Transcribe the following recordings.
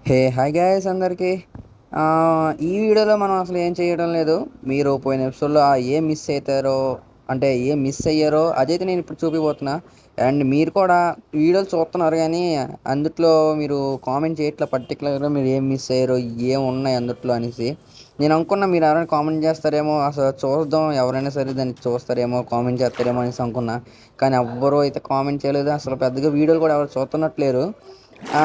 Hi guys అందరికీ. ఆ, ఈ వీడియోలో మనం అసలు ఏం చేయడం లేదు. మీరు పోయిన ఎపిసోడ్లో ఏం మిస్ అవుతారో, అంటే ఏం మిస్ అయ్యారో అదైతే నేను ఇప్పుడు చూపిపోతున్నా. అండ్ మీరు కూడా వీడియోలు చూస్తున్నారు కానీ అందుట్లో మీరు కామెంట్ చేయట్లా పర్టికులర్గా మీరు ఏం మిస్ అయ్యారో, ఏం ఉన్నాయి అందుట్లో అనేసి. నేను అనుకున్నా మీరు ఎవరైనా కామెంట్ చేస్తారేమో, అసలు చూద్దాం ఎవరైనా సరే దాన్ని చూస్తారేమో, కామెంట్ చేస్తారేమో అనేసి అనుకున్నా. కానీ ఎవ్వరూ అయితే కామెంట్ చేయలేదు. అసలు పెద్దగా వీడియోలు కూడా ఎవరు చూస్తున్నట్లేరు. ఆ,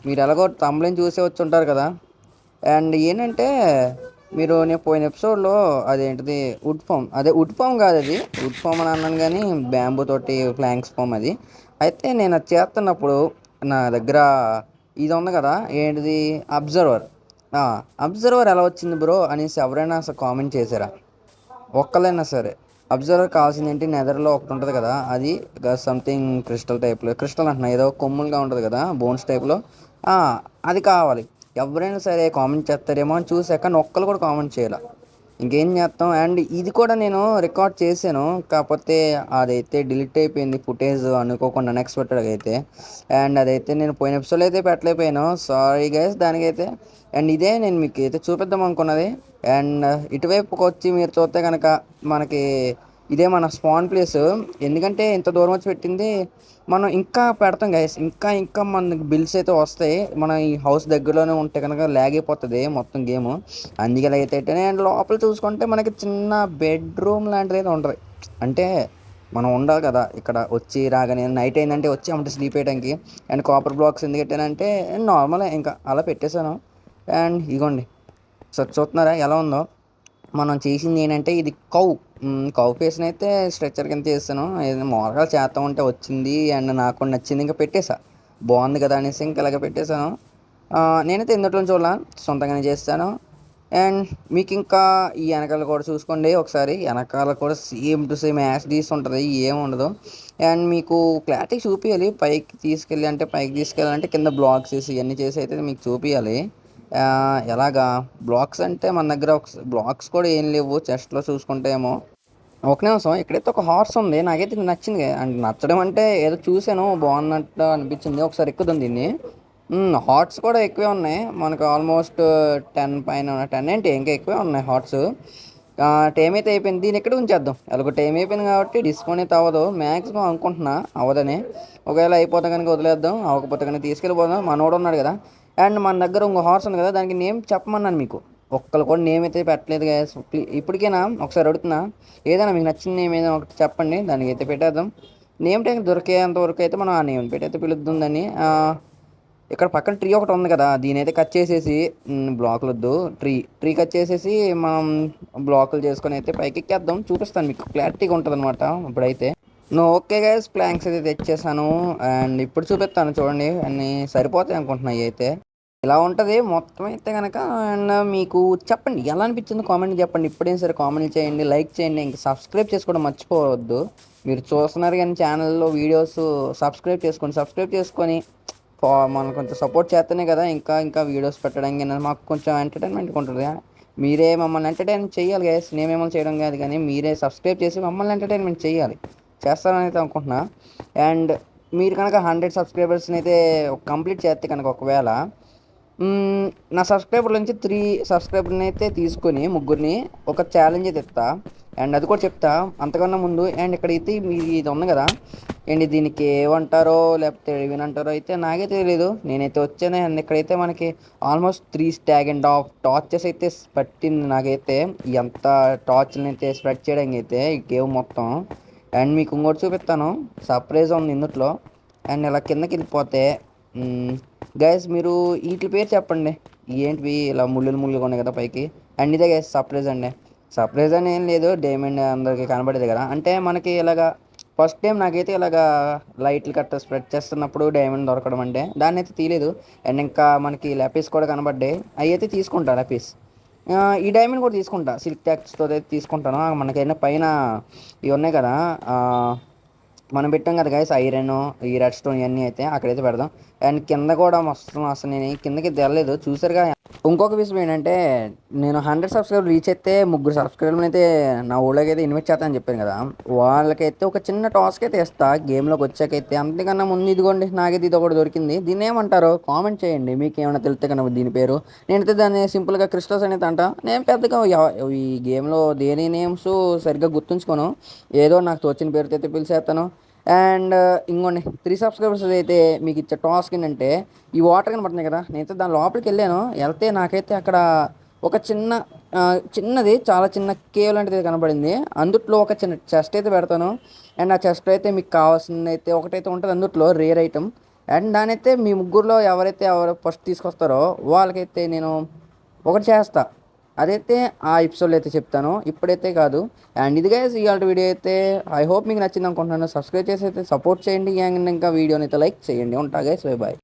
మీరు ఎలాగో తమ్ముళ్ళని చూసే వచ్చి ఉంటారు కదా. అండ్ ఏంటంటే మీరు నేను పోయిన ఎపిసోడ్లో అదేంటిది వుడ్ ఫామ్ కాదు, అది వుడ్ ఫామ్ అని అన్నాను కానీ బ్యాంబూ తోటి ప్లాంక్స్ ఫామ్ అది. అయితే నేను అది చేస్తున్నప్పుడు నా దగ్గర ఇది ఉంది కదా, ఏంటిది, అబ్జర్వర్. అబ్జర్వర్ ఎలా వచ్చింది బ్రో అనేసి ఎవరైనా అసలు కామెంట్ చేశారా? ఒక్కలైనా సరే. అబ్జర్వర్ కావాల్సింది ఏంటి, నెదర్లో ఒకటి ఉంటుంది కదా, అది సంథింగ్ క్రిస్టల్ టైప్లో, క్రిస్టల్ అంటున్నా, ఏదో కొమ్ములుగా ఉంటుంది కదా బోన్స్ టైప్లో. ఆ, అది కావాలి. ఎవరైనా సరే కామెంట్ చేస్తారేమో అని చూసాక కానీ ఒక్కరు కూడా కామెంట్ చేయాలి. ఇంకేం చేస్తాం. అండ్ ఇది కూడా నేను రికార్డ్ చేశాను, కాకపోతే అదైతే డిలీట్ అయిపోయింది ఫుటేజ్ అనుకోకుండా అన్ఎక్స్పెక్టెడ్గా అయితే. అండ్ అదైతే నేను పోయిన ఎపిసోడ్ అయితే పెట్టలేకపోయాను, సారీ గైస్ దానికైతే. అండ్ ఇదే నేను మీకు అయితే చూపిద్దాం అనుకున్నది. అండ్ ఇటువైపుకి వచ్చి మీరు చూస్తే కనుక మనకి ఇదే మన స్పాన్ ప్లేస్. ఎందుకంటే ఇంత దూరం వచ్చి పెట్టింది, మనం ఇంకా పెడతాం గైస్, ఇంకా ఇంకా మనకి బిల్స్ అయితే వస్తాయి. మన ఈ హౌస్ దగ్గరలోనే ఉంటే కనుక ల్యాగ్ అయిపోతుంది మొత్తం గేమ్. అందుకే ఇలా అయితే. అండ్ లోపల చూసుకుంటే మనకి చిన్న బెడ్రూమ్ లాంటిది అయితే ఉంటుంది. అంటే మనం ఉండాలి కదా ఇక్కడ వచ్చి రాగానే, నైట్ అయిందంటే వచ్చి అమ్మటి స్లీప్ వేయడానికి. అండ్ కాపర్ బ్లాక్స్ ఎందుకు పెట్టానంటే నార్మలే, ఇంకా అలా పెట్టేశాను. అండ్ ఇగోండి, సో చూస్తున్నారా ఎలా ఉందో. మనం చేసింది ఏంటంటే ఇది కౌ ఫేస్ని అయితే స్ట్రక్చర్ కింద చేస్తాను. ఏదైనా మామూలుగా చేస్తా ఉంటే వచ్చింది అండ్ నాకు నచ్చింది, ఇంకా పెట్టేసా. బాగుంది కదా అనేసి ఇంకా ఇలాగ పెట్టేశాను. నేనైతే ఎందుట్లో చూడాల, సొంతంగానే చేస్తాను. అండ్ మీకు ఇంకా ఈ వెనకాల కూడా చూసుకోండి ఒకసారి, వెనకాల కూడా సేమ్ టు సేమ్ యాస్ డీస్ ఉంటుంది, ఏం ఉండదు. అండ్ మీకు క్లారిటీ చూపించాలి, పైకి తీసుకెళ్ళి అంటే పైకి తీసుకెళ్ళాలంటే కింద బ్లాక్స్ వేసి ఇవన్నీ చేసి అయితే మీకు చూపించాలి. ఎలాగా బ్లాక్స్ అంటే మన దగ్గర బ్లాక్స్ కూడా ఏం లేవు, చెస్ట్లో చూసుకుంటే ఏమో. ఒక నిమిషం, ఇక్కడైతే ఒక హార్స్ ఉంది, నాకైతే ఇది నచ్చింది. అండ్ నచ్చడం అంటే ఏదో చూసాను బాగున్నట్టు అనిపించింది, ఒకసారి ఎక్కుదాం దీన్ని. హార్ట్స్ కూడా ఎక్కువే ఉన్నాయి మనకు, ఆల్మోస్ట్ 10 పైన, 10 ఏంటి ఇంకా ఎక్కువే ఉన్నాయి హార్ట్స్. టైం అయితే అయిపోయింది, దీన్ని ఎక్కడ ఉంచేద్దాం. అలాగ టైం అయిపోయింది కాబట్టి డిస్కౌంట్ అయితే అవ్వదు మ్యాక్సిమం అనుకుంటున్నా, అవ్వదని. ఒకవేళ అయిపోతే కనుక వదిలేద్దాం, అవ్వకపోతే కనుక తీసుకెళ్ళిపోదాం, మనోడు ఉన్నాడు కదా. అండ్ మన దగ్గర ఇంకో హార్స్ ఉంది కదా, దానికి నేమ్ చెప్పమన్నాను మీకు. ఒక్కరు కూడా నేమ్ అయితే పెట్టలేదు కదా. ఇప్పటికైనా ఒకసారి అడుగుతున్నా, ఏదైనా మీకు నచ్చిన నేమ్ ఏదైనా ఒకటి చెప్పండి, దానికి అయితే పెట్టేద్దాం. నేమ్ ట్యాగ్ దొరికేంత వరకు అయితే మనం ఆ నేమ్ పెట్టయితే పిలుద్దాం దాన్ని. ఇక్కడ పక్కన ట్రీ ఒకటి ఉంది కదా, దీని అయితే కట్ చేసేసి, బ్లాకులు వద్దు, ట్రీ కట్ చేసేసి మనం బ్లాకులు చేసుకొని అయితే పైకి ఎక్కేద్దాం. చూపిస్తాను మీకు, క్లారిటీగా ఉంటుంది అనమాట ఇప్పుడైతే. ఓకే గైస్, ప్లాంక్స్ అయితే తెచ్చేసాను. అండ్ ఇప్పుడు చూపిస్తాను చూడండి, అన్నీ సరిపోతాయి అనుకుంటున్నాయి అయితే. ఇలా ఉంటుంది మొత్తం అయితే కనుక. అండ్ మీకు చెప్పండి ఎలా అనిపించింది, కామెంట్ చెప్పండి. ఇప్పుడైనా సరే కామెంట్ చేయండి, లైక్ చేయండి, ఇంకా సబ్స్క్రైబ్ చేసుకోవడం మర్చిపోవద్దు. మీరు చూస్తున్నారు కానీ ఛానల్లో వీడియోస్, సబ్స్క్రైబ్ చేసుకోండి. సబ్స్క్రైబ్ చేసుకొని మనం కొంచెం సపోర్ట్ చేస్తేనే కదా ఇంకా ఇంకా వీడియోస్ పెట్టడానికి మాకు కొంచెం ఎంటర్టైన్మెంట్గా ఉంటుంది. మీరే మమ్మల్ని ఎంటర్టైన్ చేయాలి గైస్, నేమేమో చేయడం కాదు కానీ మీరే సబ్స్క్రైబ్ చేసి మమ్మల్ని ఎంటర్టైన్మెంట్ చేయాలి. చేస్తారని అయితే అనుకుంటున్నా. అండ్ మీరు కనుక 100 సబ్స్క్రైబర్స్ని అయితే కంప్లీట్ చేస్తే కనుక, ఒకవేళ నా సబ్స్క్రైబర్ నుంచి 3 సబ్స్క్రైబర్ని అయితే తీసుకొని ముగ్గురిని ఒక ఛాలెంజ్ అయితే ఇస్తా. అండ్ అది కూడా చెప్తా అంతకన్నా ముందు. అండ్ ఇక్కడైతే మీ ఇది ఉంది కదా, అండ్ దీనికి ఏమంటారో లేకపోతే ఏమనంటారో అయితే నాకే తెలియదు, నేనైతే వచ్చాను. అండ్ ఇక్కడైతే మనకి ఆల్మోస్ట్ 3 స్టాగ్ అండ్ ఆఫ్ టార్చెస్ అయితే పట్టింది నాకైతే, ఎంత టార్చ్ని అయితే స్ప్రెడ్ చేయడానికి అయితే ఈ గేమ్ మొత్తం. అండ్ మీకు ఇంకోటి చూపిస్తాను, సర్ప్రైజ్ ఉంది ఇందులో. అండ్ ఇలా కిందకి వెళ్ళిపోతే గైస్ మీరు వీటి పేరు చెప్పండి, ఏంటివి ఇలా ముళ్ళులు ముళ్ళుగా ఉన్నాయి కదా పైకి. అండ్ ఇదే గైస్ సర్ప్రైజ్ అండి. సర్ప్రైజ్ అని ఏం లేదు, డైమండ్ అందరికి కనబడేది కదా. అంటే మనకి ఇలాగా ఫస్ట్ టైం నాకైతే ఇలాగా లైట్లు కట్ట స్ప్రెడ్ చేస్తున్నప్పుడు డైమండ్ దొరకడం అంటే దాన్ని అయితే తీయలేదు. అండ్ ఇంకా మనకి లెపీస్ కూడా కనబడ్డాయి, అవి అయితే తీసుకుంటా లెపీస్. ఈ డైమండ్ కూడా తీసుకుంటా, సిల్క్ ట్యాక్స్తో అయితే తీసుకుంటాను. మనకైనా పైన ఇవి ఉన్నాయి కదా, మనం పెట్టాం కదా గైస్ ఐరన్, ఈ రెడ్ స్టోన్ ఇవన్నీ అయితే అక్కడైతే పెడదాం. అండ్ కింద కూడా మొత్తం అసలు నేను కిందకి తెరలేదు చూసారుగా. ఇంకొక విషయం ఏంటంటే నేను 100 సబ్స్క్రైబర్ రీచ్ అయితే ముగ్గురు సబ్స్క్రైబర్లు అయితే నా ఊళ్ళోకి అయితే ఇన్వైట్ చేస్తానని చెప్పాను కదా. వాళ్ళకైతే ఒక చిన్న టాస్క్ అయితే ఇస్తా గేమ్లోకి వచ్చాకైతే. అంతకన్నా ముందు ఇదిగోండి నాకైతే ఇది ఒకటి దొరికింది. దీన్ని ఏమంటారో కామెంట్ చేయండి మీకు ఏమైనా తెలిస్తే కనుక దీని పేరు. నేనైతే దాన్ని సింపుల్గా క్రిస్టల్స్ అనేది అంట. నేను పెద్దగా ఈ గేమ్లో దేని నేమ్స్ సరిగ్గా గుర్తుంచుకోను, ఏదో నాకు తోచిన పేరుతో అయితే పిలిచేస్తాను. అండ్ ఇంకోండి 3 సబ్స్క్రైబర్స్ అయితే మీకు ఇచ్చే టాస్క్ ఏంటంటే ఈ వాటర్ కనబడుతున్నాయి కదా, నేనైతే దాని లోపలికి వెళ్ళాను. వెళ్తే నాకైతే అక్కడ ఒక చిన్న చిన్నది చాలా చిన్న కేవ్ లాంటిది కనబడింది. అందుట్లో ఒక చిన్న చెస్ట్ అయితే పెడతాను. అండ్ ఆ చెస్ట్ అయితే మీకు కావాల్సింది అయితే ఒకటైతే ఉంటుంది అందుట్లో రేర్ ఐటమ్. అండ్ దాని అయితే మీ ముగ్గురులో ఎవరు ఫస్ట్ తీసుకొస్తారో వాళ్ళకైతే నేను ఒకటి చేస్తా. అదైతే ఆ ఎపిసోడ్లో అయితే చెప్తాను, ఇప్పుడైతే కాదు. అండ్ ఇది గైస్ ఇవాళ వీడియో అయితే ఐ హోప్ మీకు నచ్చింది అనుకుంటున్నాను. సబ్స్క్రైబ్ చేసి అయితే సపోర్ట్ చేయండి. అండ్ ఇంకా వీడియోని అయితే లైక్ చేయండి. ఉంటా గైస్, బై బాయ్.